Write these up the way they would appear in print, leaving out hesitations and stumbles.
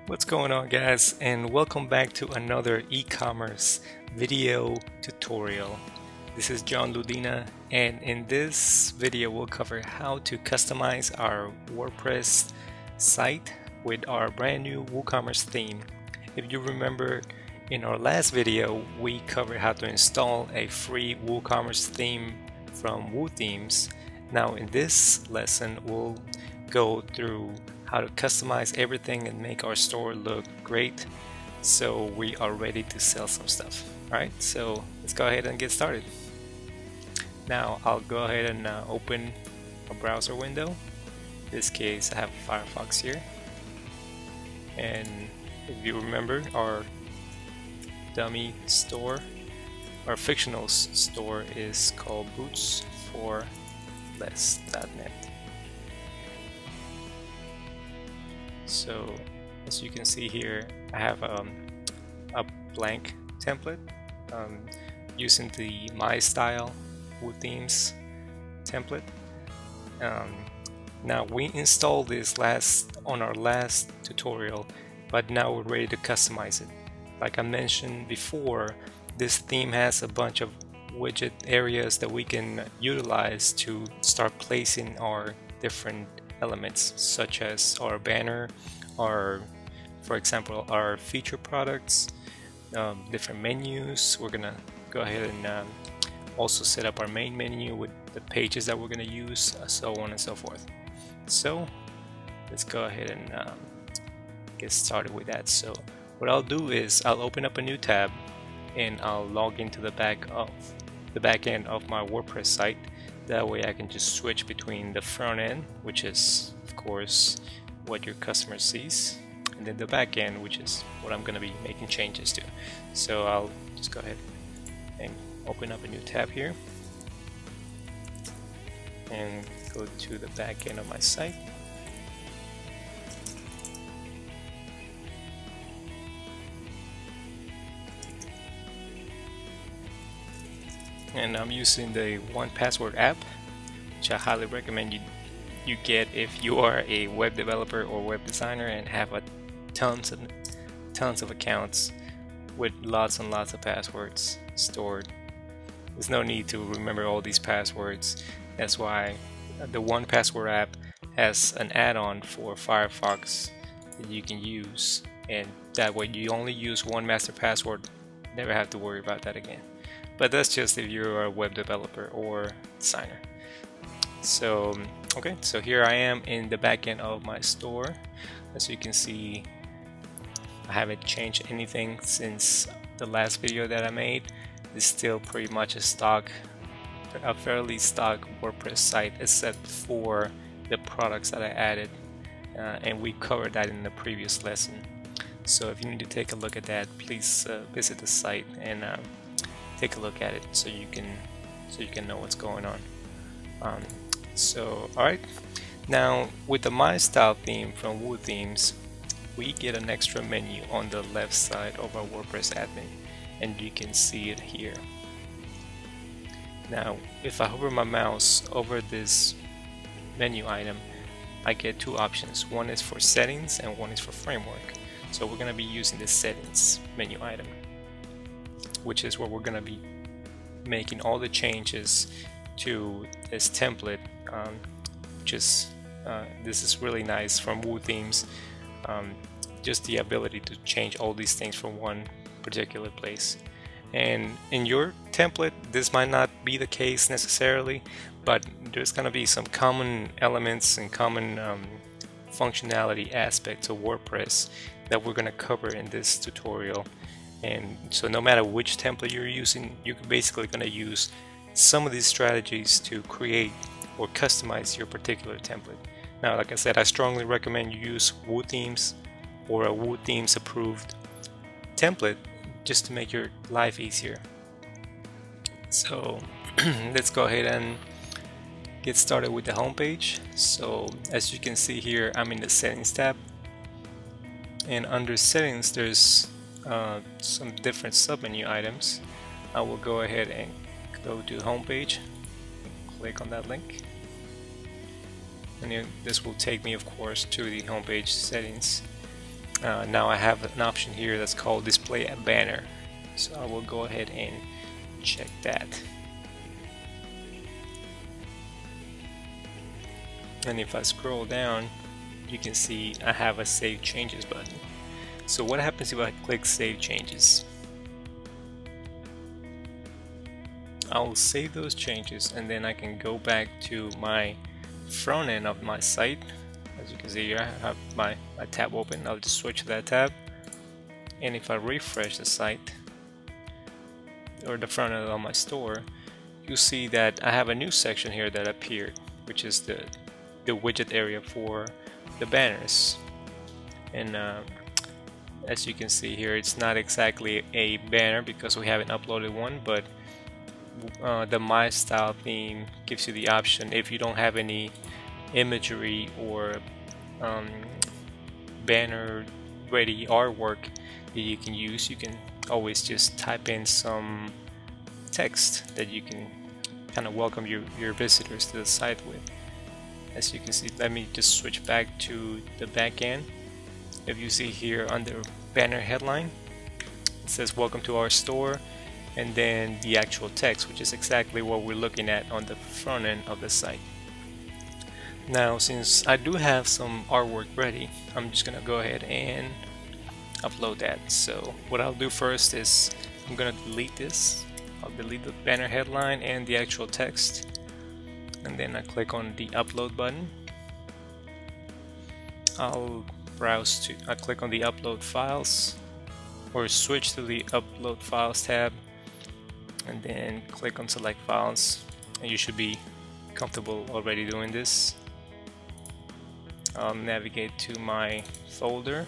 What's going on, guys, and welcome back to another e-commerce video tutorial. This is John Ludena, and in this video we'll cover how to customize our WordPress site with our brand new WooCommerce theme. If you remember, in our last video we covered how to install a free WooCommerce theme from WooThemes. Now in this lesson we'll go through how to customize everything and make our store look great so we are ready to sell some stuff. Alright, so let's go ahead and get started. Now I'll go ahead and open a browser window. In this case I have Firefox here, and if you remember, our dummy store, our fictional store, is called bootsforless.net. So as you can see here, I have a blank template using the Mystile WooThemes template. Now we installed this on our last tutorial, but now we're ready to customize it. Like I mentioned before, this theme has a bunch of widget areas that we can utilize to start placing our different elements, such as our banner, for example, our feature products, different menus. We're gonna go ahead and also set up our main menu with the pages that we're gonna use, so on and so forth. So let's go ahead and get started with that. So what I'll do is I'll open up a new tab and I'll log into the back end of my WordPress site. That way I can just switch between the front end, which is of course what your customer sees, and then the back end, which is what I'm going to be making changes to. So I'll just go ahead and open up a new tab here and go to the back end of my site. And I'm using the 1Password app, which I highly recommend you get if you are a web developer or web designer and have tons of accounts with lots and lots of passwords stored. There's no need to remember all these passwords. That's why the 1Password app has an add-on for Firefox that you can use, and that way you only use one master password, never have to worry about that again. But that's just if you're a web developer or designer. So okay, so here I am in the back end of my store. As you can see, I haven't changed anything since the last video that I made. It's still pretty much a fairly stock WordPress site, except for the products that I added, and we covered that in the previous lesson. So if you need to take a look at that, please visit the site and take a look at it so you can know what's going on. So alright, now with the Mystile theme from WooThemes, we get an extra menu on the left side of our WordPress admin, and you can see it here. Now if I hover my mouse over this menu item, I get two options. One is for settings and one is for framework. So we're going to be using the settings menu item, which is where we're going to be making all the changes to this template, this is really nice from WooThemes, just the ability to change all these things from one particular place. And in your template this might not be the case necessarily, but there's going to be some common elements and common functionality aspects of WordPress that we're going to cover in this tutorial. And so no matter which template you're using, you're basically going to use some of these strategies to create or customize your particular template. Now, like I said, I strongly recommend you use WooThemes or a WooThemes approved template just to make your life easier. So let's go ahead and get started with the homepage. So as you can see here, I'm in the settings tab, and under settings there's some different submenu items. I will go ahead and go to the home page, click on that link, and this will take me of course to the homepage settings. Now I have an option here that's called display a banner, so I will go ahead and check that. And if I scroll down, you can see I have a save changes button. So what happens if I click save changes? I'll save those changes, and then I can go back to my front end of my site. As you can see here, I have my tab open. I'll just switch to that tab, and if I refresh the site or the front end of my store, you'll see that I have a new section here that appeared, which is the widget area for the banners. And as you can see here, it's not exactly a banner because we haven't uploaded one, but the Mystile theme gives you the option, if you don't have any imagery or banner ready artwork that you can use, you can always just type in some text that you can kind of welcome your visitors to the site with. As you can see, let me just switch back to the back end. If you see here under banner headline, it says welcome to our store, and then the actual text, which is exactly what we're looking at on the front end of the site. Now, since I do have some artwork ready, I'm just gonna go ahead and upload that. So what I'll do first is I'm gonna delete this. I'll delete the banner headline and the actual text, and then I click on the upload button. I'll click on the upload files, or switch to the upload files tab, and then click on select files, and you should be comfortable already doing this. I'll navigate to my folder,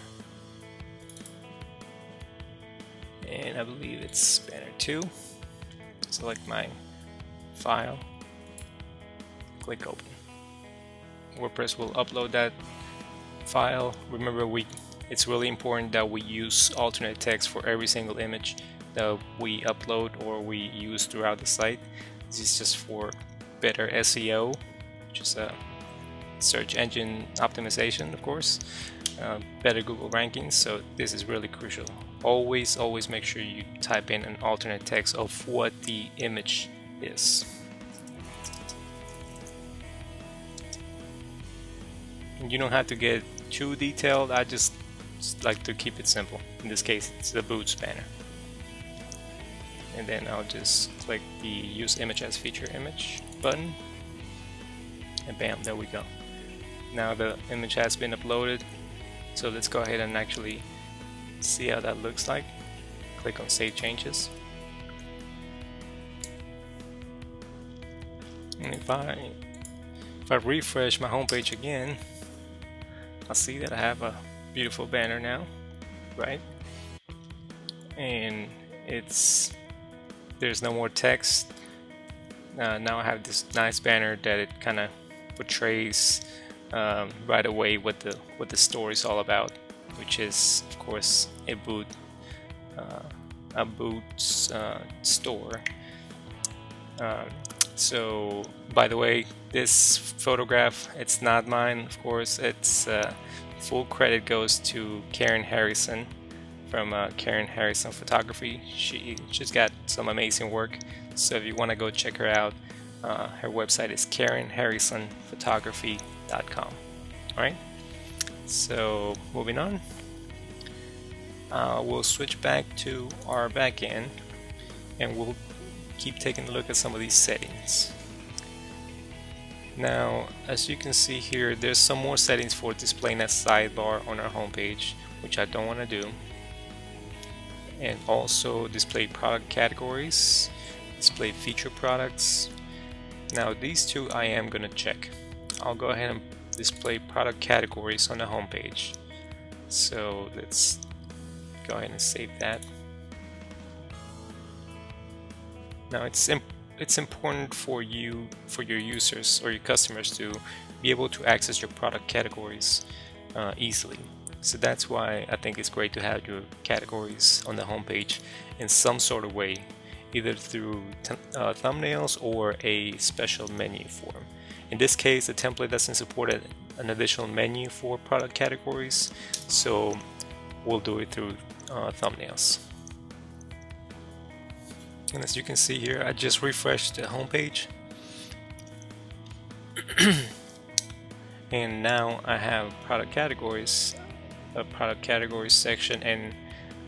and I believe it's banner 2. Select my file, click open. WordPress will upload that file. Remember, it's really important that we use alternate text for every single image that we upload or we use throughout the site. This is just for better SEO, which is a search engine optimization, of course, better Google rankings. So this is really crucial. Always make sure you type in an alternate text of what the image is. You don't have to get too detailed. I just like to keep it simple. In this case, it's the boots banner. And then I'll just click the use image as feature image button, and bam, there we go. Now the image has been uploaded, so let's go ahead and actually see how that looks like. Click on save changes, and if I refresh my homepage again, I'll see that I have a beautiful banner now, right? And there's no more text. Now I have this nice banner that it kind of portrays right away what the store is all about, which is, of course, a boots store. So, by the way, this photograph, it's not mine, of course. It's full credit goes to Karen Harrison from Karen Harrison Photography. She's got some amazing work. So if you want to go check her out, her website is karenharrisonphotography.com. Alright, so moving on, we'll switch back to our backend, and we'll keep taking a look at some of these settings. Now, as you can see here, there's some more settings for displaying a sidebar on our homepage, which I don't want to do. And also display product categories, display feature products. Now these two I am going to check. I'll go ahead and display product categories on the homepage. So let's go ahead and save that. Now it's important for your users or your customers to be able to access your product categories easily. So that's why I think it's great to have your categories on the homepage in some sort of way, either through thumbnails or a special menu form. In this case, the template doesn't support an additional menu for product categories, so we'll do it through thumbnails. And as you can see here, I just refreshed the homepage. And now I have product categories, a product categories section, and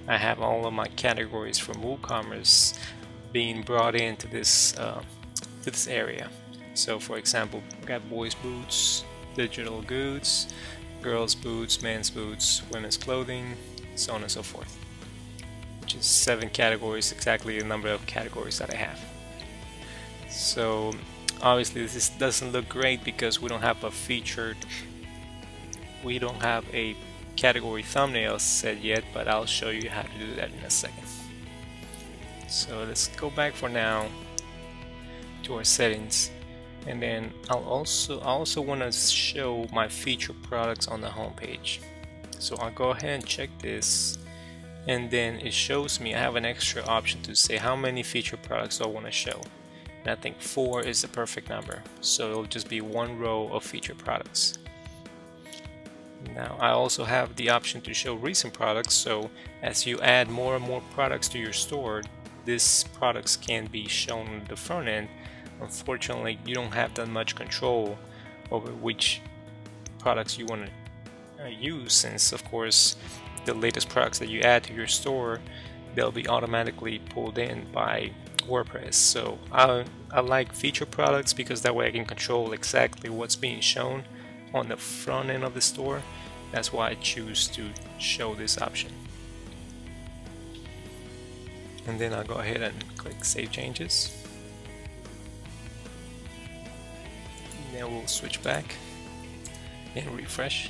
I have all of my categories from WooCommerce being brought into this area. So for example, we got boys boots, digital goods, girls boots, men's boots, women's clothing, so on and so forth, which is 7 categories, exactly the number of categories that I have. So obviously this doesn't look great because we don't have a category thumbnail set yet, but I'll show you how to do that in a second. So let's go back for now to our settings, and then I also want to show my featured products on the home page. So I'll go ahead and check this, and then it shows me I have an extra option to say how many featured products I want to show, and I think 4 is the perfect number, so it'll just be 1 row of featured products. Now I also have the option to show recent products, so as you add more and more products to your store, these products can be shown on the front end. Unfortunately, you don't have that much control over which products you want to use, since of course the latest products that you add to your store, they'll be automatically pulled in by WordPress. So I like featured products because that way I can control exactly what's being shown on the front end of the store. That's why I choose to show this option. And then I'll go ahead and click Save Changes. Then we'll switch back and refresh.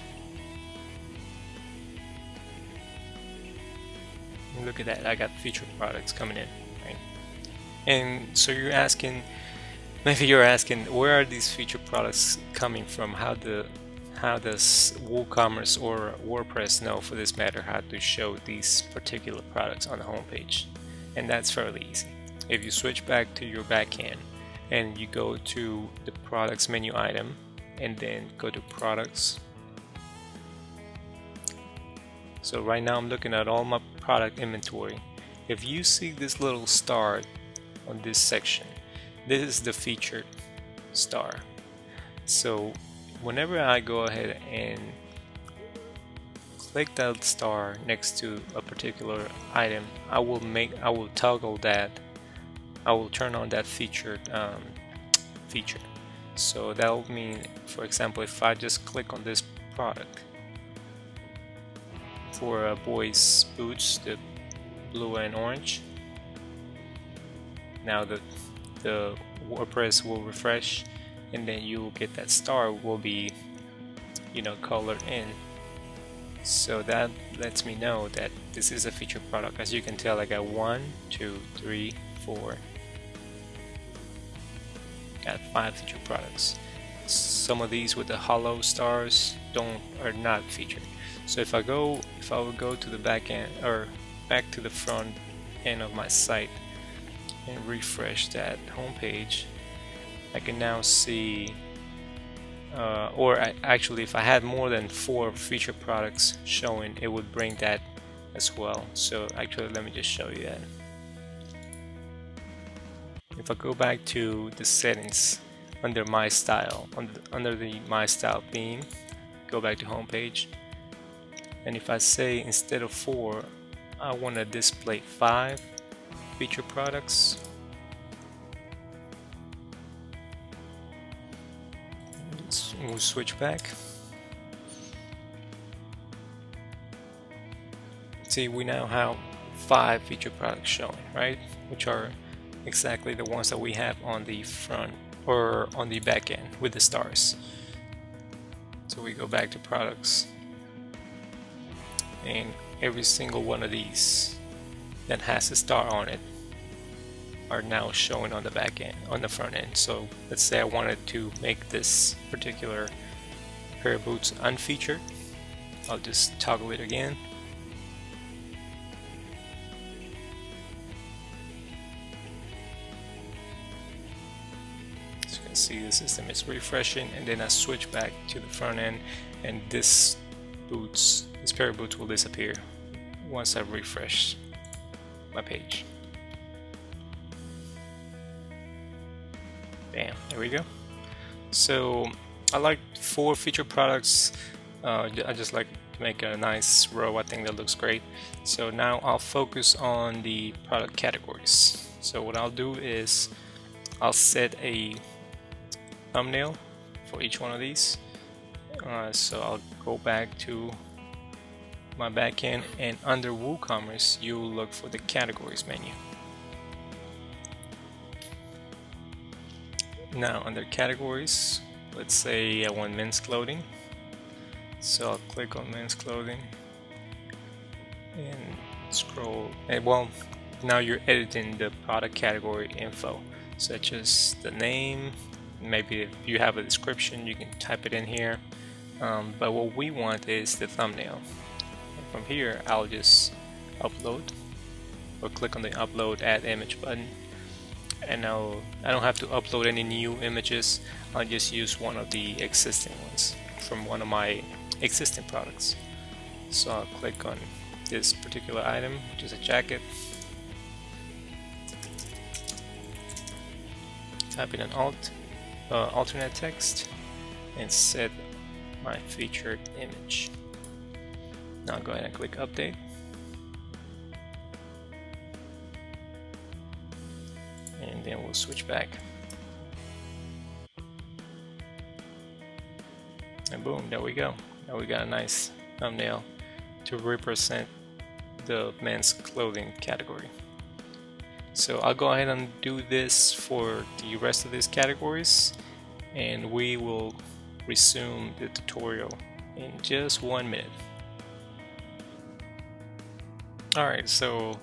And look at that, I got featured products coming in, right? And so you're asking, maybe you're asking, where are these featured products coming from? How does WooCommerce or WordPress know, for this matter, how to show these particular products on the homepage? And that's fairly easy. If you switch back to your backend and you go to the products menu item and then go to products. So right now I'm looking at all my product inventory. If you see this little star on this section, this is the featured star. So whenever I go ahead and click that star next to a particular item, I will toggle that. I will turn on that featured feature. So that will mean, for example, if I just click on this product for boys boots, the blue and orange, now the WordPress will refresh, and then you will get that star will be, colored in. So that lets me know that this is a featured product. As you can tell, I got 1, 2, 3, 4, got 5 featured products. Some of these with the hollow stars are not featured. So if I would go to the back end or back to the front end of my site and refresh that home page, I can now see, actually if I had more than 4 featured products showing, it would bring that as well. So actually let me just show you that. If I go back to the settings under Mystile, under the Mystile theme, go back to home page, and if I say instead of 4, I want to display 5 featured products. We'll switch back. See, we now have 5 featured products showing, right? Which are exactly the ones that we have on the front or on the back end with the stars. So we go back to products, and every single one of these that has a star on it are now showing on the back end, on the front end. So let's say I wanted to make this particular pair of boots unfeatured. I'll just toggle it again. As you can see, the system is refreshing, and then I switch back to the front end, and this pair of boots will disappear once I refresh my page. Bam, there we go. So I like 4 featured products. I just like to make a nice row. I think that looks great. So now I'll focus on the product categories. So what I'll do is I'll set a thumbnail for each one of these. So I'll go back to my backend, and under WooCommerce you'll look for the categories menu. Now under categories, let's say I want men's clothing, so I'll click on men's clothing and scroll, and well, now you're editing the product category info, such as the name. Maybe if you have a description you can type it in here, but what we want is the thumbnail. From here I'll just upload, or click on the upload add image button, and I don't have to upload any new images. I'll just use one of the existing ones from one of my existing products. So I'll click on this particular item, which is a jacket, type in an alternate text, and set my featured image. Now go ahead and click update, and then we'll switch back, and boom, there we go. Now we got a nice thumbnail to represent the men's clothing category. So I'll go ahead and do this for the rest of these categories, and we will resume the tutorial in just 1 minute. Alright, so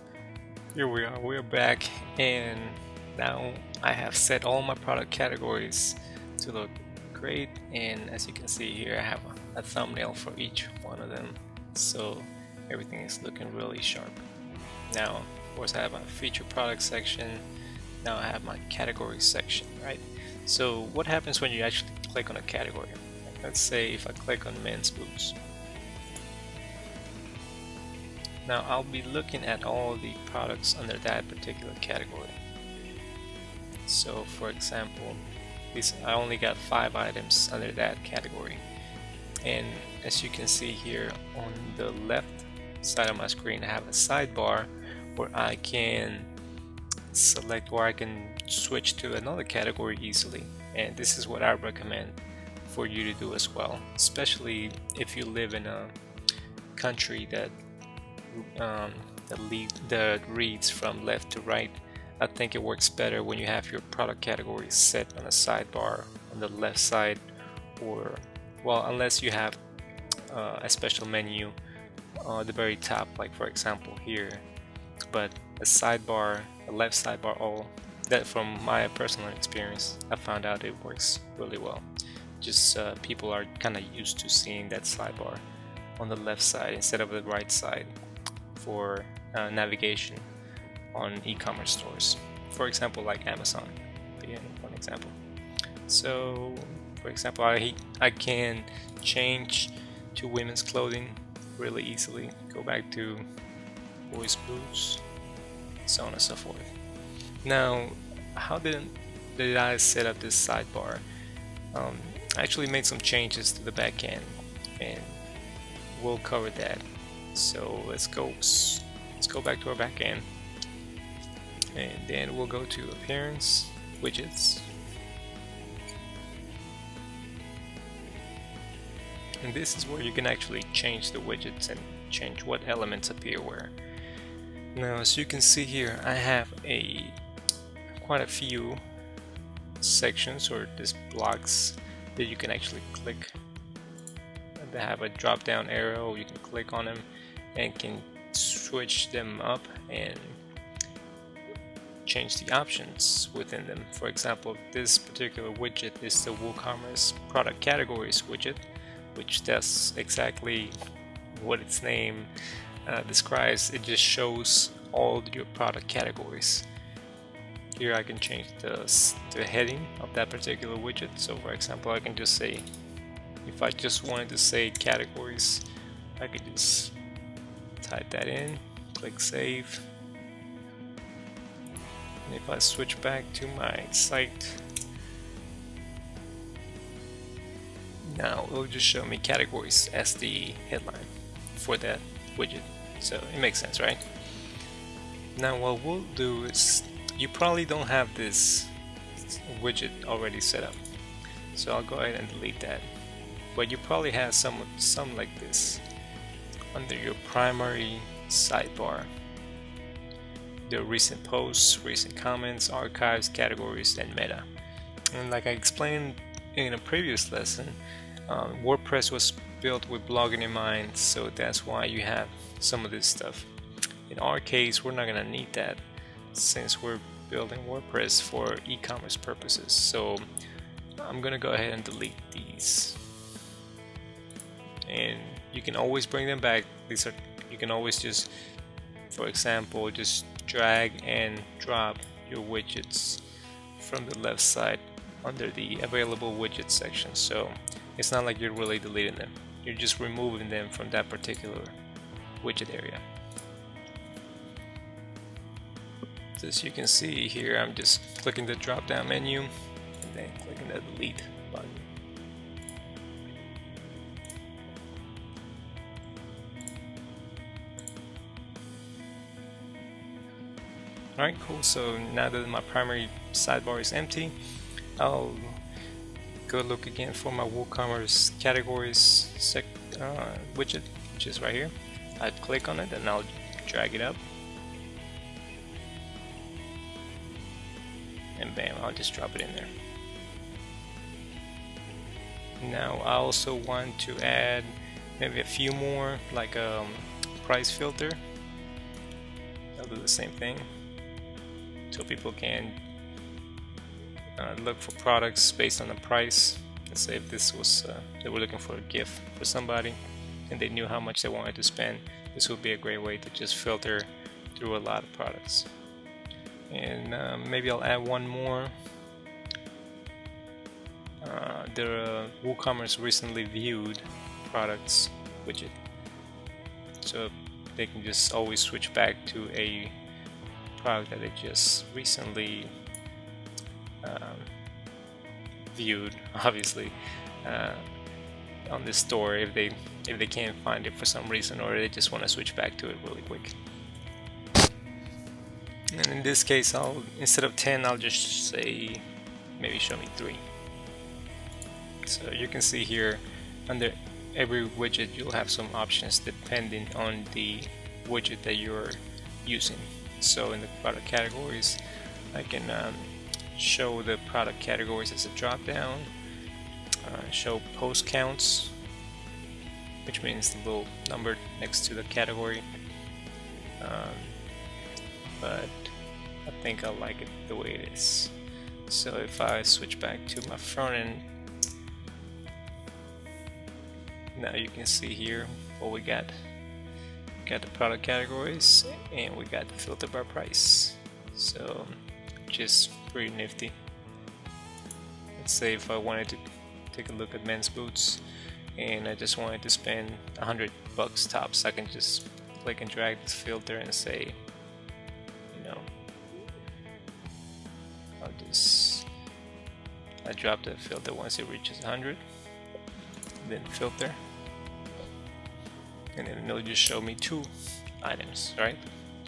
here we are, we're back, and now I have set all my product categories to look great, and as you can see here I have a thumbnail for each one of them, so everything is looking really sharp. Now of course I have my featured product section, now I have my category section, right? So what happens when you actually click on a category? Let's say if I click on men's boots. Now I'll be looking at all the products under that particular category. So for example, I only got 5 items under that category, and as you can see here on the left side of my screen I have a sidebar where I can select, or I can switch to another category easily, and this is what I recommend for you to do as well, especially if you live in a country that reads from left to right. I think it works better when you have your product categories set on a sidebar on the left side, or well, unless you have a special menu on the very top, like for example here, but a sidebar, a left sidebar, all that, from my personal experience, I found out it works really well. Just people are kind of used to seeing that sidebar on the left side instead of the right side for navigation on e-commerce stores, for example like Amazon being one example. So for example I can change to women's clothing really easily, go back to boys boots, so on and so forth. Now how did I set up this sidebar? I actually made some changes to the backend, and we'll cover that. So let's go back to our backend, and then we'll go to appearance, widgets, and this is where you can actually change the widgets and change what elements appear where. Now as you can see here I have quite a few sections, or these blocks that you can actually click. They have a drop down arrow, you can click on them and can switch them up and change the options within them. For example, this particular widget is the WooCommerce product categories widget, which does exactly what its name describes. It just shows all your product categories. Here I can change the heading of that particular widget. So for example, I can just say, if I just wanted to say categories, I could just type that in, click save, and if I switch back to my site, now it will just show me categories as the headline for that widget. So it makes sense, right? Now what we'll do is, you probably don't have this widget already set up, so I'll go ahead and delete that. But you probably have some like this under your primary sidebar. The recent posts, recent comments, archives, categories, and meta. And like I explained in a previous lesson, WordPress was built with blogging in mind, so that's why you have some of this stuff. In our case, we're not gonna need that since we're building WordPress for e-commerce purposes. So I'm gonna go ahead and delete these. And you can always bring them back. These are, you can always just, for example, just drag and drop your widgets from the left side under the available widget section. So it's not like you're really deleting them. You're just removing them from that particular widget area. As you can see here, I'm just clicking the drop down menu and then clicking the delete button. Alright, cool. So now that my primary sidebar is empty, I'll go look again for my WooCommerce categories widget, which is right here. I click on it and I'll drag it up. And bam, I'll just drop it in there. Now I also want to add maybe a few more, like a price filter. I'll do the same thing, so people can look for products based on the price. Let's say if this was they were looking for a gift for somebody and they knew how much they wanted to spend, this would be a great way to just filter through a lot of products. And maybe I'll add one more. The WooCommerce recently viewed products widget, so they can just always switch back to a product that they just recently viewed, obviously, on this store if they can't find it for some reason, or they just want to switch back to it really quick. And in this case, I'll, instead of 10, I'll just say maybe show me 3. So you can see here under every widget you'll have some options depending on the widget that you're using. So in the product categories, I can show the product categories as a drop down, show post counts, which means the little number next to the category. But I think I like it the way it is. So if I switch back to my front end, now you can see here what we got. We got the product categories and we got the filter by price. So just pretty nifty. Let's say if I wanted to take a look at men's boots and I just wanted to spend $100 tops, I can just click and drag this filter and say, I drop the filter once it reaches 100, then filter, and then it'll just show me 2 items, right?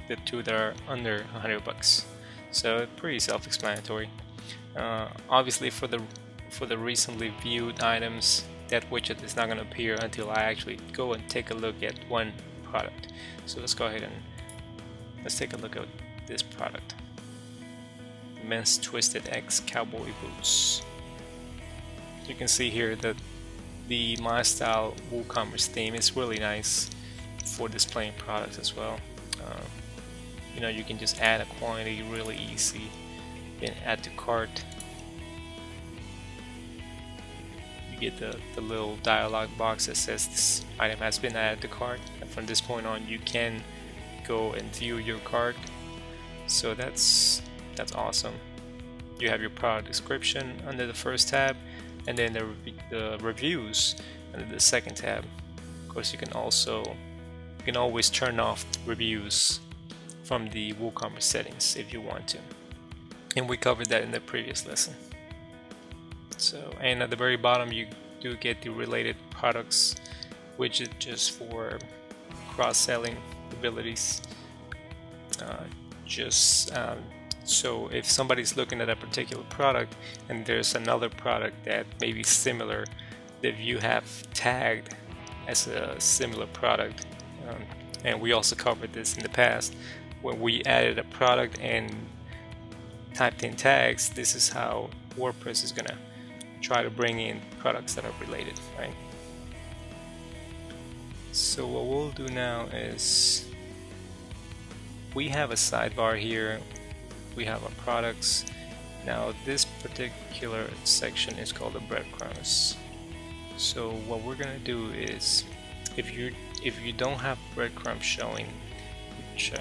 The 2 that are under $100. So pretty self-explanatory. Obviously, for the recently viewed items, that widget is not going to appear until I actually go and take a look at one product. So let's go ahead and let's take a look at this product. Men's Twisted X cowboy boots. You can see here that the Mystile WooCommerce theme is really nice for displaying products as well. You can just add a quantity really easy, then add to cart. You get the little dialog box that says this item has been added to cart, and from this point on you can go and view your cart. So that's awesome. You have your product description under the first tab, and then the reviews under the second tab. Of course, you can also You can always turn off reviews from the WooCommerce settings if you want to, and we covered that in the previous lesson. So, and at the very bottom you do get the related products widget just for cross-selling abilities. So if somebody's looking at a particular product and there's another product that may be similar that you have tagged as a similar product, and we also covered this in the past when we added a product and typed in tags. This is how WordPress is gonna try to bring in products that are related, right? So what we'll do now is we have a sidebar here. We have our products. Now this particular section is called the Breadcrumbs. So what we're gonna do is, if you don't have breadcrumbs showing, which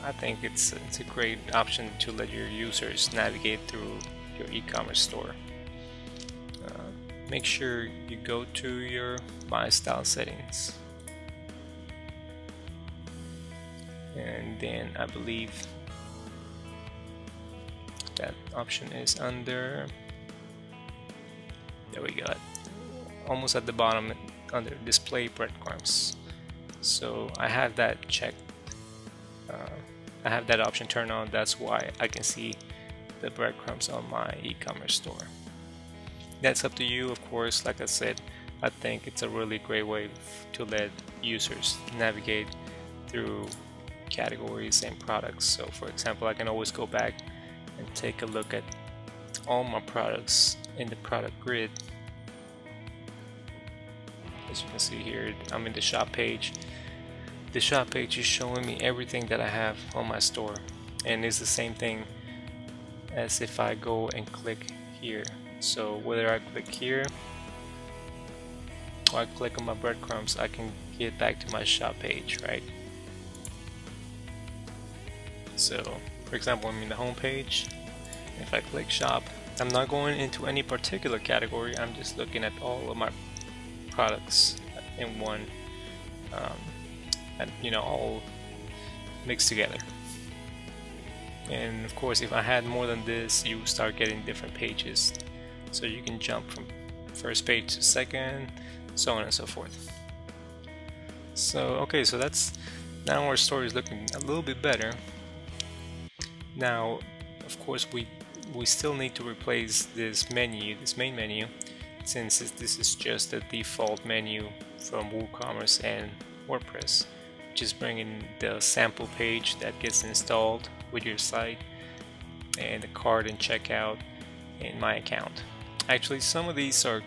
I think it's a great option to let your users navigate through your e-commerce store. Make sure you go to your Mystile settings, and then I believe that option is under, there we go, almost at the bottom under display breadcrumbs. So I have that checked, I have that option turned on. That's why I can see the breadcrumbs on my e-commerce store. That's up to you, of course. Like I said, I think it's a really great way to let users navigate through categories and products. So for example, I can always go back and take a look at all my products in the product grid. As you can see here, I'm in the shop page. The shop page is showing me everything that I have on my store, and it's the same thing as if I go and click here. So whether I click here or I click on my breadcrumbs, I can get back to my shop page, right? So for example, I'm in the home page. If I click shop, I'm not going into any particular category. I'm just looking at all of my products in one, and you know, all mixed together. And of course, if I had more than this, you start getting different pages. So you can jump from first page to second, so on and so forth. So okay, so that's, now our store is looking a little bit better. Now, of course, we still need to replace this menu, this main menu, since this is just the default menu from WooCommerce and Wordpress, which is bringing the sample page that gets installed with your site, and the cart and checkout in my account. Actually, some of these are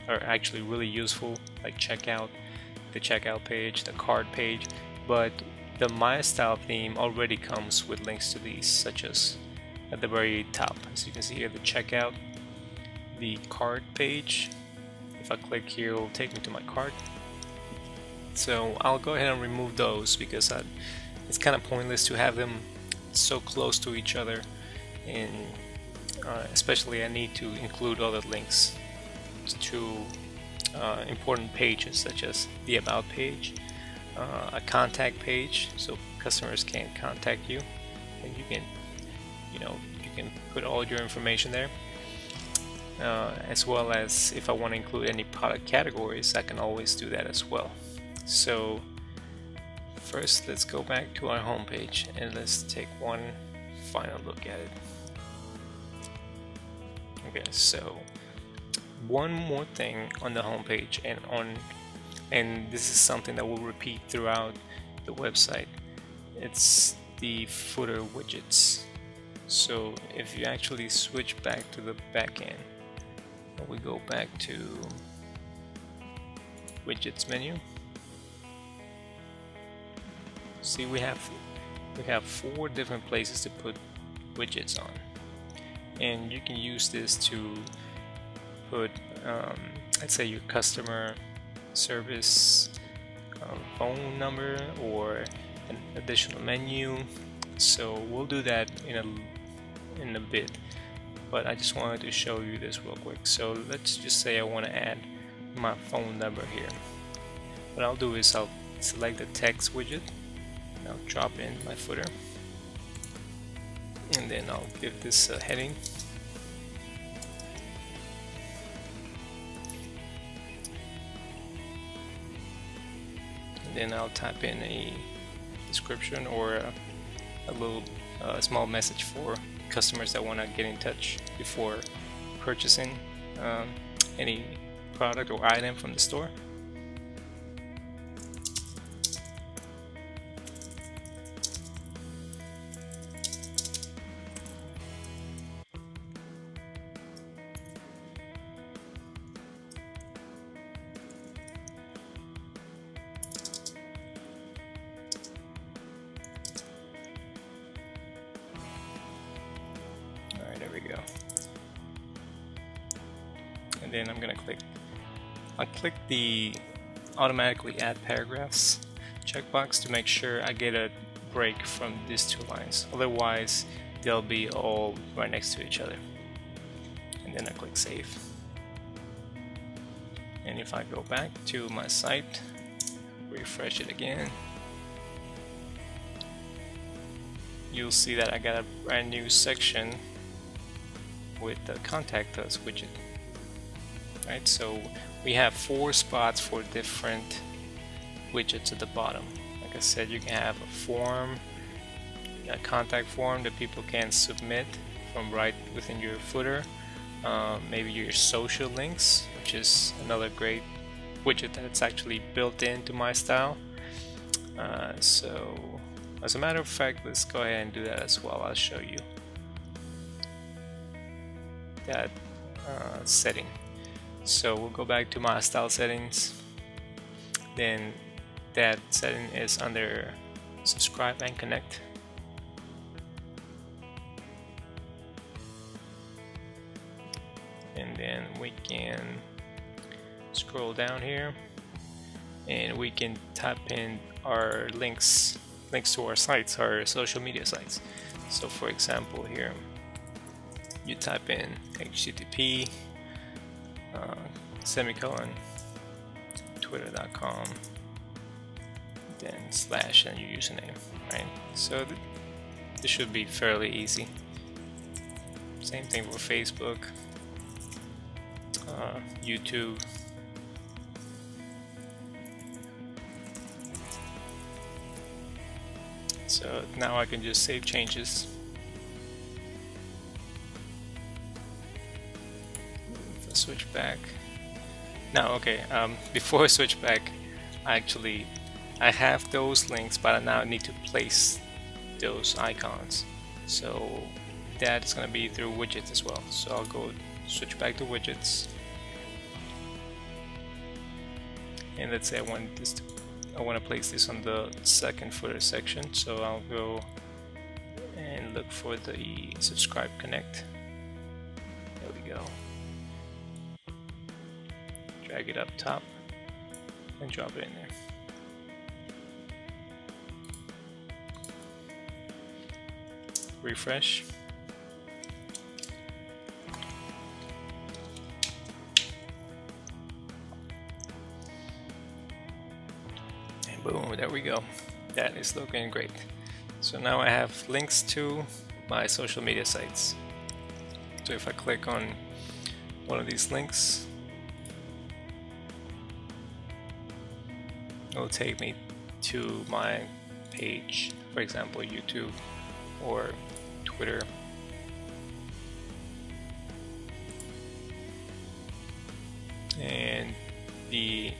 actually really useful, like checkout, the checkout page, the cart page, but the Mystile theme already comes with links to these, such as at the very top, as you can see here, the checkout, the cart page. If I click here, it will take me to my cart. So I'll go ahead and remove those because it's kind of pointless to have them so close to each other, and especially I need to include other links to important pages such as the about page, a contact page, so customers can contact you, and you can, you know, you can put all your information there, as well as if I want to include any product categories, I can always do that as well. So first, let's go back to our home page and let's take one final look at it. Okay, so one more thing on the home page, and this is something that will repeat throughout the website. It's the footer widgets. So if you actually switch back to the backend, and we go back to widgets menu, see we have 4 different places to put widgets on, and you can use this to put let's say your customer service phone number or an additional menu. So we'll do that in a bit, but I just wanted to show you this real quick. So let's just say I want to add my phone number here. What I'll do is I'll select the text widget, and I'll drop in my footer, and then I'll give this a heading. And then I'll type in a description or a little small message for customers that want to get in touch before purchasing any product or item from the store. Alright, there we go. And then I'm gonna click the automatically add paragraphs checkbox to make sure I get a break from these two lines. Otherwise, they'll be all right next to each other. And then I click save. And if I go back to my site, refresh it again, you'll see that I got a brand new section with the Contact Us widget. Right, so we have 4 spots for different widgets at the bottom. Like I said, you can have a form, a contact form that people can submit from right within your footer. Maybe your social links, which is another great widget that's actually built into Mystile. So as a matter of fact, let's go ahead and do that as well. I'll show you that setting. So we'll go back to Mystile settings. Then that setting is under subscribe and connect. And then we can scroll down here and we can type in our links to our sites, our social media sites. So for example, here you type in http semicolon twitter.com, then slash and your username, right? So this should be fairly easy. Same thing for Facebook, YouTube. So now I can just save changes. If I switch back. Now, okay, before I switch back, I have those links, but I now need to place those icons. So that is going to be through widgets as well. So I'll go switch back to widgets. And let's say I want to place this on the second footer section. So I'll go and look for the subscribe connect. There we go. Drag it up top and drop it in there. Refresh. And boom, there we go. That is looking great. So now I have links to my social media sites. So if I click on one of these links, it'll take me to my page, for example, YouTube or Twitter. And the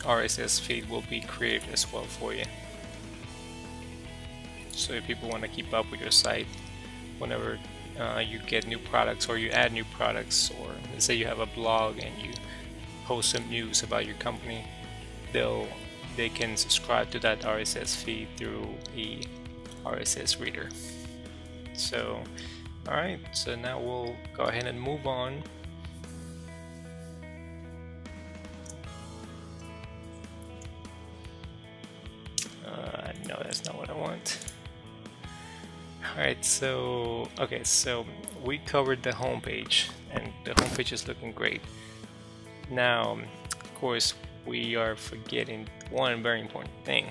RSS feed will be created as well for you. So if people want to keep up with your site, whenever you get new products or you add new products, or let's say you have a blog and you post some news about your company, they can subscribe to that RSS feed through the RSS reader. So, alright, so now we'll go ahead and move on. No, that's not what I want. Alright, so, okay, so we covered the home page, and the home page is looking great. Now, of course, we are forgetting one very important thing,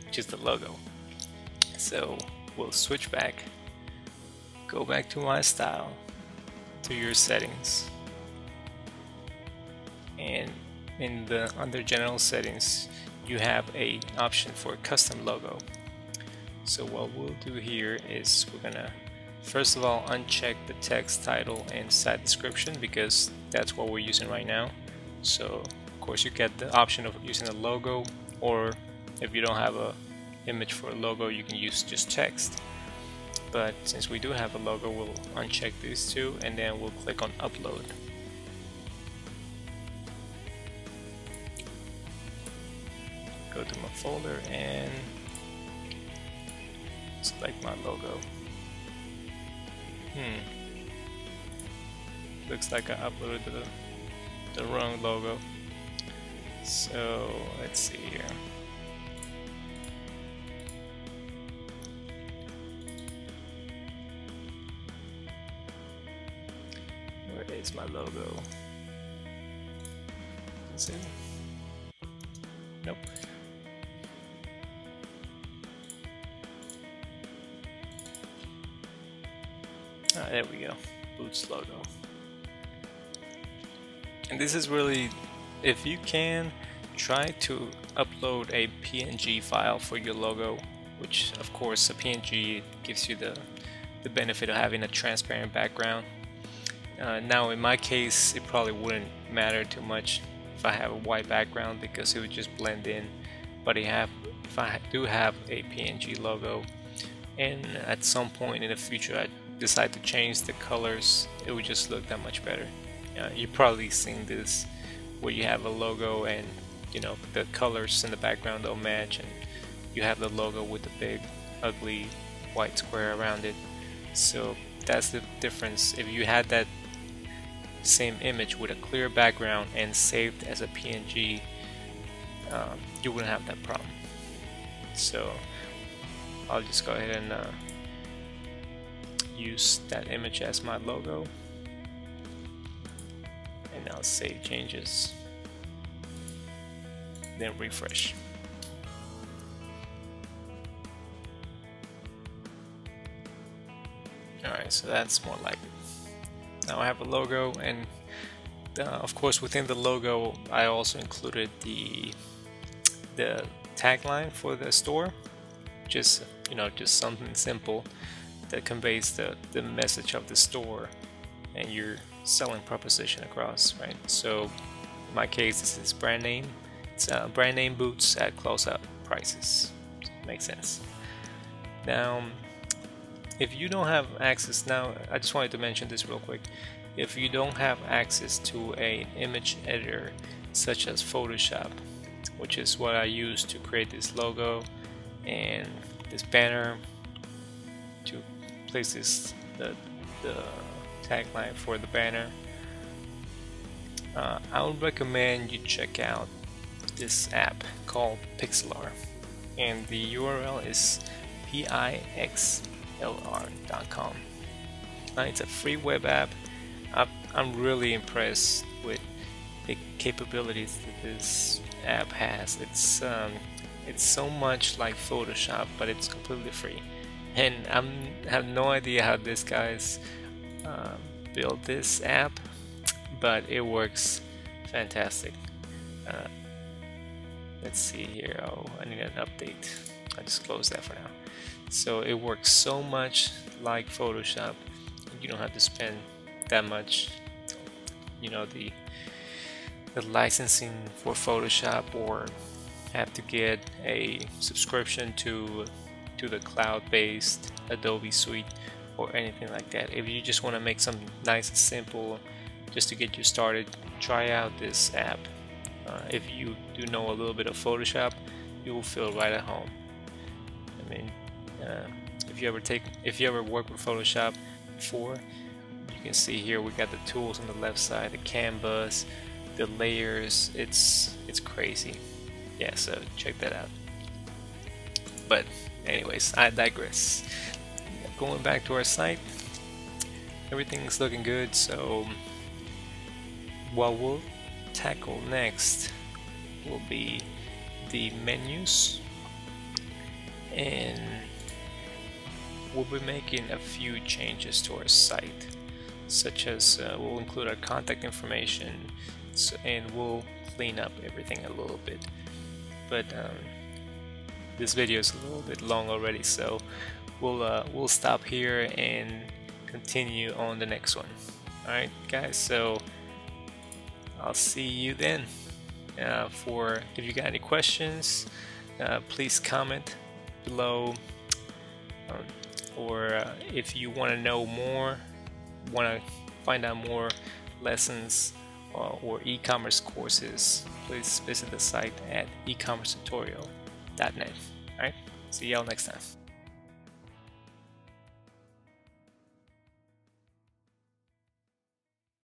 which is the logo. So we'll switch back, go back to Mystile, to your settings, and in the under general settings you have a option for custom logo. So what we'll do here is we're gonna first of all uncheck the text, title, and site description, because that's what we're using right now. So of course you get the option of using a logo, or if you don't have a image for a logo, you can use just text. But since we do have a logo, we'll uncheck these two and then we'll click on upload. Go to my folder and select my logo. Looks like I uploaded the wrong logo. So let's see here. Where is my logo? Is it? Nope. There we go, Boots logo. And this is really, if you can, try to upload a PNG file for your logo, which of course a PNG gives you the benefit of having a transparent background. Now in my case, it probably wouldn't matter too much if I have a white background, because it would just blend in. But if I do have a PNG logo, and at some point in the future I decide to change the colors, it would just look that much better. You've probably seen this where you have a logo and the colors in the background don't match, and you have the logo with the big ugly white square around it. So that's the difference. If you had that same image with a clear background and saved as a PNG, you wouldn't have that problem. So I'll just go ahead and use that image as my logo, and I'll save changes, then refresh. Alright, so that's more like it. Now I have a logo, and of course within the logo I also included the tagline for the store, just something simple that conveys the message of the store and your selling proposition across, right? So in my case, this is brand name. It's brand name boots at closeout prices. Makes sense. Now, if you don't have access, now I just wanted to mention this real quick. If you don't have access to an image editor such as Photoshop, which is what I use to create this logo and this banner, to place the tagline for the banner, I would recommend you check out this app called Pixlr, and the URL is pixlr.com. It's a free web app. I'm really impressed with the capabilities that this app has. It's so much like Photoshop, but it's completely free. And I have no idea how these guys built this app, but it works fantastic. Let's see here. Oh, I need an update. I just closed that for now. So it works so much like Photoshop. You don't have to spend that much, the licensing for Photoshop, or have to get a subscription to the cloud-based Adobe suite or anything like that. If you just want to make something nice and simple just to get you started, try out this app. If you do know a little bit of Photoshop, you will feel right at home. I mean, if you ever worked with Photoshop before, you can see here we got the tools on the left side, the canvas, the layers. It's crazy. Yeah, so check that out. But anyways, I digress. Going back to our site, everything's looking good. So what we'll tackle next will be the menus, and we'll be making a few changes to our site, such as we'll include our contact information, and we'll clean up everything a little bit. But this video is a little bit long already, so we'll stop here and continue on the next one. Alright guys, so I'll see you then. If you got any questions, please comment below, or if you want to know more, want to find out more lessons or e-commerce courses, please visit the site at ecommercetutorial.net. Alright, see y'all next time.